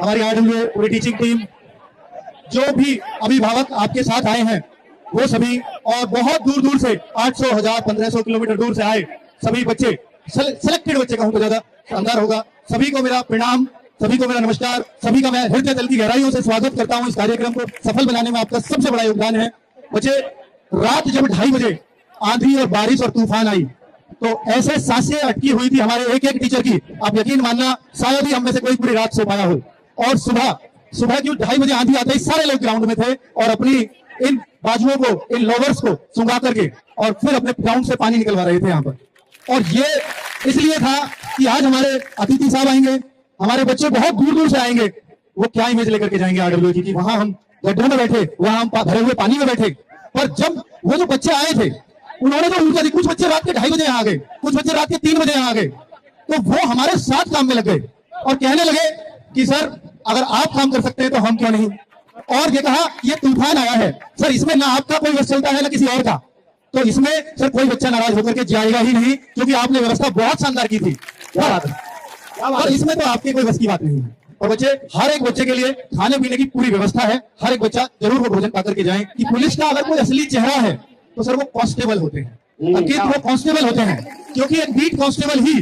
हमारी आरडब्ल्यू पूरी teaching team, जो भी अभिभावक आपके साथ आए हैं वो सभी, और बहुत दूर दूर से 800, 1000, 1500 किलोमीटर दूर से आए सभी बच्चे, सिलेक्टेड बच्चे कहूं तो ज्यादा शानदार होगा। सभी को मेरा प्रणाम, सभी को मेरा नमस्कार, सभी का मैं हृदय तल की गहराइयों से स्वागत करता हूं। इस कार्यक्रम को सफल बनाने में आपका सबसे बड़ा योगदान है। बच्चे, रात जब 2:30 बजे आंधी और बारिश और तूफान आई तो ऐसे सांसें अटकी हुई थी हमारे एक एक टीचर की, आप यकीन मानना शायद ही हम में से कोई पूरी रात सो पाया हो। और सुबह की 2:30 बजे आंधी आते ही सारे लोग ग्राउंड में थे और अपनी इन बाजुओं को, इन लोवर्स को सुंगा करके और फिर अपने ग्राउंड से पानी निकलवा रहे थे यहाँ पर। और ये इसलिए था कि आज हमारे अतिथि साहब आएंगे, हमारे बच्चे बहुत दूर दूर से आएंगे, वो क्या इमेज लेकर के जाएंगे आरडब्ल्यू की, वहां हम गड्ढों में बैठे, वहां हम भरे हुए पानी में बैठे। पर जब वो जो बच्चे आए थे उन्होंने जो ऊर्जा दी, कुछ बच्चे रात के 2:30 बजे यहाँ आ गए, कुछ बच्चे रात के 3 बजे यहाँ आ गए, तो वो हमारे साथ काम में लग गए और कहने लगे कि सर अगर आप काम कर सकते हैं तो हम क्यों नहीं। और ये कहा ये तूफान आया है सर, इसमें ना आपका कोई बस चलता है ना किसी और का, तो इसमें सर कोई बच्चा नाराज होकर के जाएगा ही नहीं, क्योंकि आपने व्यवस्था बहुत शानदार की थी। क्या बात है, और इसमें तो आपकी कोई बस की बात नहीं है। और बच्चे, हर एक बच्चे के लिए खाने पीने की पूरी व्यवस्था है, हर एक बच्चा जरूर वो भोजन पा करके जाए। कि पुलिस का अगर कोई असली चेहरा है तो सर वो कांस्टेबल होते हैं, अंकित वो कांस्टेबल होते हैं, क्योंकि एक बीट कांस्टेबल ही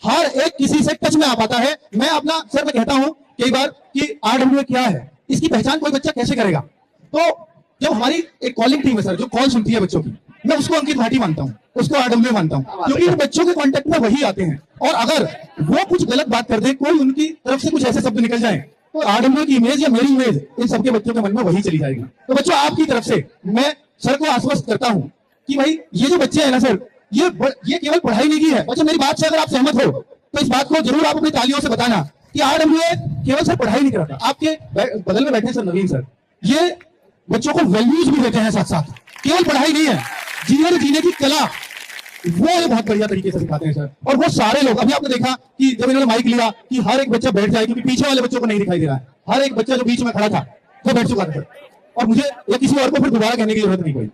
हर एक किसी से टच में आ पाता है। मैं अपना सर मैं कहता हूं कई बार कि आरडब्ल्यू क्या है, इसकी पहचान कोई बच्चा कैसे करेगा। तो जब हमारी एक कॉलिंग टीम है सर, जो कॉल सुनती है बच्चों की, मैं उसको अंकित भाटी मानता हूं, उसको आरडब्ल्यू मानता हूं, क्योंकि इन बच्चों के कांटेक्ट में वही आते हैं। और अगर वो कुछ गलत बात कर दे, कोई उनकी तरफ से कुछ ऐसे शब्द निकल जाए, तो आरडब्ल्यू की इमेज या मेरी इमेज इन सबके बच्चों के मन में वही चली जाएगी। तो बच्चों, आपकी तरफ से मैं सर को आश्वस्त करता हूं कि भाई ये जो बच्चे हैं ना सर, ये केवल पढ़ाई नहीं की है। बच्चों, मेरी बात से अगर आप सहमत हो तो इस बात को जरूर आप अपनी तालियों से बताना कि आरडब्ल्यू केवल सर पढ़ाई नहीं कराता। आपके बगल में बैठे सर नवीन सर, ये बच्चों को वैल्यूज भी देते हैं साथ साथ, केवल पढ़ाई नहीं है, जीवन जीने की कला वो ये बहुत बढ़िया तरीके से सिखाते हैं सर। और वो सारे लोग, अभी आपने देखा कि जब इन्होंने माइक लिया कि हर एक बच्चा बैठ जाए, क्योंकि पीछे वाले बच्चों को नहीं दिखाई दे रहा है, हर एक बच्चा जो बीच में खड़ा था वो बैठ चुका था सर, और मुझे या किसी और को फिर दोबारा कहने की जरूरत नहीं पड़ी।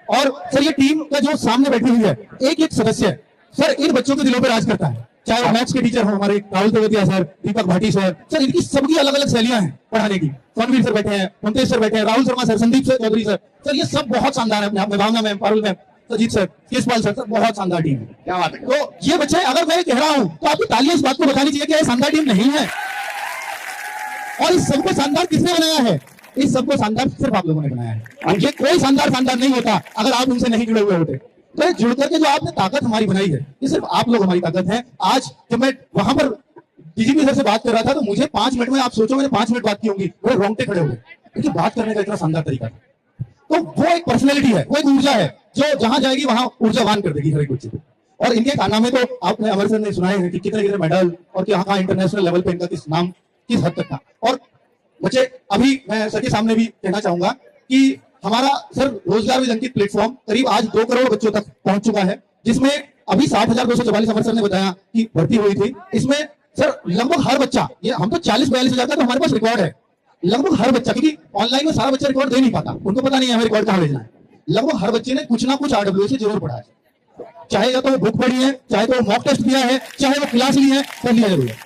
और सर ये टीम का जो सामने बैठी हुई है एक एक सदस्य सर इन बच्चों के दिलों पर राज करता है, चाहे वो मैथ्स के टीचर हो हमारे राहुल तेवतिया सर, दीपक भाटी सर, इनकी सबकी अलग अलग शैलियां हैं पढ़ाने की। सोनवीर सर बैठे हैं, मुमतेज सर बैठे हैं, राहुल शर्मा सर, संदीप चौधरी सर, ये सब बहुत शानदार है अपने आप में, Bhavna ma'am, Parul ma'am, Sajeet sir, Keshpal sir, बहुत शानदार टीम है। क्या बात है। तो ये बच्चे, अगर मैं कह रहा हूं तो आपकी तालियां इस बात को बतानी चाहिए कि ये शानदार टीम नहीं है। और इस सबको शानदार किसने बनाया है? इस सबको शानदार सिर्फ आप लोगों ने बनाया है, और ये कोई शानदार नहीं होता अगर आप उनसे नहीं जुड़े हुए होते। तो जुड़ करके जो आपने ताकत हमारी बनाई है, ये सिर्फ आप लोग हमारी ताकत है। आज जब मैं वहां पर डीजीपी सर से बात कर रहा था तो मुझे 5 मिनट में, आप सोचो मैंने 5 मिनट बात की होंगी, मेरे रोंगटे खड़े हुए, क्योंकि बात करने का इतना शानदार तरीका था। तो वो एक पर्सनैलिटी है, वो एक ऊर्जा है जो जहां जाएगी वहां ऊर्जावान कर देगी हर एक बच्चे को। और इनके कारनामे तो आपने अमर सर ने सुनाए हैं कि कितने कितने मेडल और कहाँ इंटरनेशनल लेवल पे इनका किस नाम किस हद तक था। और बच्चे, अभी मैं सर के सामने भी कहना चाहूंगा कि हमारा सर रोजगार विद अंकित प्लेटफॉर्म करीब आज 2 करोड़ बच्चों तक पहुंच चुका है, जिसमें अभी 60,244 अमर सर ने बताया कि भर्ती हुई थी। इसमें सर लगभग हर बच्चा, ये हम तो 40-42 हजार का तो हमारे पास रिकॉर्ड है, लगभग हर बच्चा, क्योंकि ऑनलाइन में सारा बच्चा रिकॉर्ड दे नहीं पाता, उनको पता नहीं है हमें रिकॉर्ड कहाँ भेजना है। लगभग हर बच्चे ने कुछ ना कुछ आरडब्ल्यू से जरूर पढ़ा है, चाहे या तो वो बुक पढ़ी है, चाहे तो वो मॉक टेस्ट दिया है, चाहे वो क्लास ली है, कर लिया जरूर है।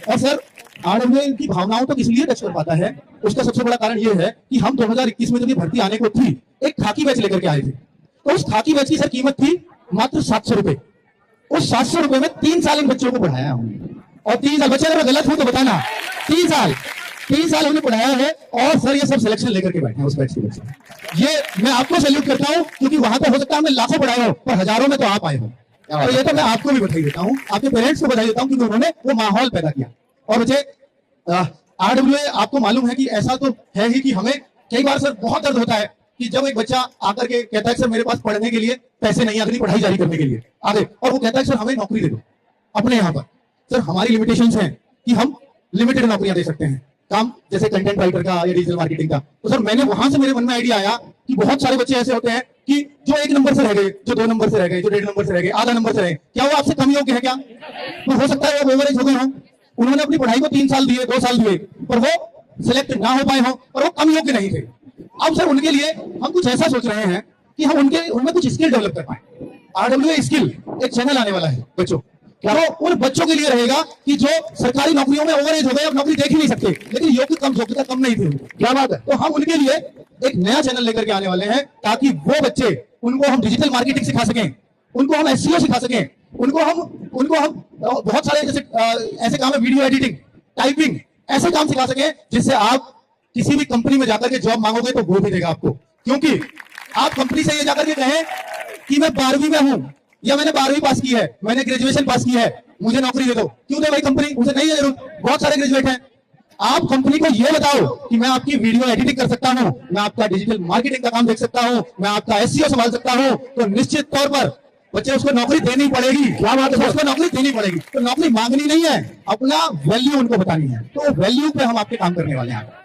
और सर आरडब्ल्यू इनकी भावनाओं तक इसलिए टच कर पाता है, उसका सबसे बड़ा कारण ये है कि हम 2021 में जब ये भर्ती आने को थी, एक खाकी बैच लेकर के आए थे। तो उस खाकी बैच की सर कीमत थी मात्र 700 रुपए। उस 700 रुपए में 3 साल इन बच्चों को पढ़ाया हमने, और 3 साल, बच्चे अगर गलत हो तो बताना, 3 साल उन्हें पढ़ाया है। और सर ये सब सिलेक्शन लेकर के बैठे हैं उस बैच के बच्चे। ये मैं आपको सैल्यूट करता हूं, क्योंकि वहां तो हो सकता है हमने लाखों पढ़ाए हो, पर हजारों में तो आप आए हो। तो ये तो मैं आपको भी बधाई देता हूं, आपके पेरेंट्स को बधाई देता हूं, क्योंकि उन्होंने वो माहौल पैदा किया। और मुझे आरडब्ल्यू, आपको मालूम है कि ऐसा तो है ही कि हमें कई बार सर बहुत दर्द होता है कि जब एक बच्चा आकर के कहता है सर मेरे पास पढ़ने के लिए पैसे नहीं, अगली पढ़ाई जारी करने के लिए आगे, और वो कहता है सर हमें नौकरी दे दो अपने यहाँ पर। सर हमारी लिमिटेशंस हैं कि हम लिमिटेड नौकरियां दे सकते हैं, काम जैसे कंटेंट राइटर का या डिजिटल मार्केटिंग का। तो सर मैंने वहां से मेरे मन में आइडिया आया कि बहुत सारे बच्चे ऐसे होते हैं कि जो 1 नंबर से रह गए, जो 2 नंबर से रह गए, जो 1.5 नंबर से रह गए, आधा नंबर से रह गए, क्या वो आपसे कम योग्य है क्या? तो हो सकता है वो एवरेज हो गए हों, उन्होंने अपनी पढ़ाई को 3 साल दिए, 2 साल दिए, पर वो सिलेक्ट ना हो पाए हों, और वो कम योग्य नहीं थे। अब सर उनके लिए हम कुछ ऐसा सोच रहे हैं कि हम उनमें कुछ स्किल डेवलप कर पाए। आरडब्ल्यू स्किल एक चैनल आने वाला है बच्चों, जो उन बच्चों के लिए रहेगा कि जो सरकारी नौकरियों में ओवर एज हो गए, अब नौकरी देख ही नहीं सकते, लेकिन योग्यता कम नहीं थी उनकी। क्या बात है। तो हम उनके लिए एक नया चैनल लेकर के आने वाले हैं, ताकि वो बच्चे, उनको हम डिजिटल मार्केटिंग सिखा सकें, उनको हम एसईओ सिखा सकें, उनको हम बहुत सारे जैसे ऐसे काम है, वीडियो एडिटिंग, टाइपिंग, ऐसे काम सिखा सकें जिससे आप किसी भी कंपनी में जाकर के जॉब मांगोगे तो वो भी देगा आपको। क्योंकि आप कंपनी से ये जाकर के कहें कि मैं 12वीं में हूं, या मैंने 12वीं पास की है, मैंने ग्रेजुएशन पास की है, मुझे नौकरी दे दो, क्यों दे भाई कंपनी, मुझे नहीं है जरूरत, बहुत सारे ग्रेजुएट हैं। आप कंपनी को ये बताओ कि मैं आपकी वीडियो एडिटिंग कर सकता हूं, मैं आपका डिजिटल मार्केटिंग का काम देख सकता हूं, मैं आपका एसईओ संभाल सकता हूं, तो निश्चित तौर पर बच्चे उसको नौकरी देनी पड़ेगी। क्या बात है, उसको नौकरी देनी पड़ेगी। तो नौकरी मांगनी नहीं है, अपना वैल्यू उनको बतानी है, तो वैल्यू पे हम आपके काम करने वाले हैं।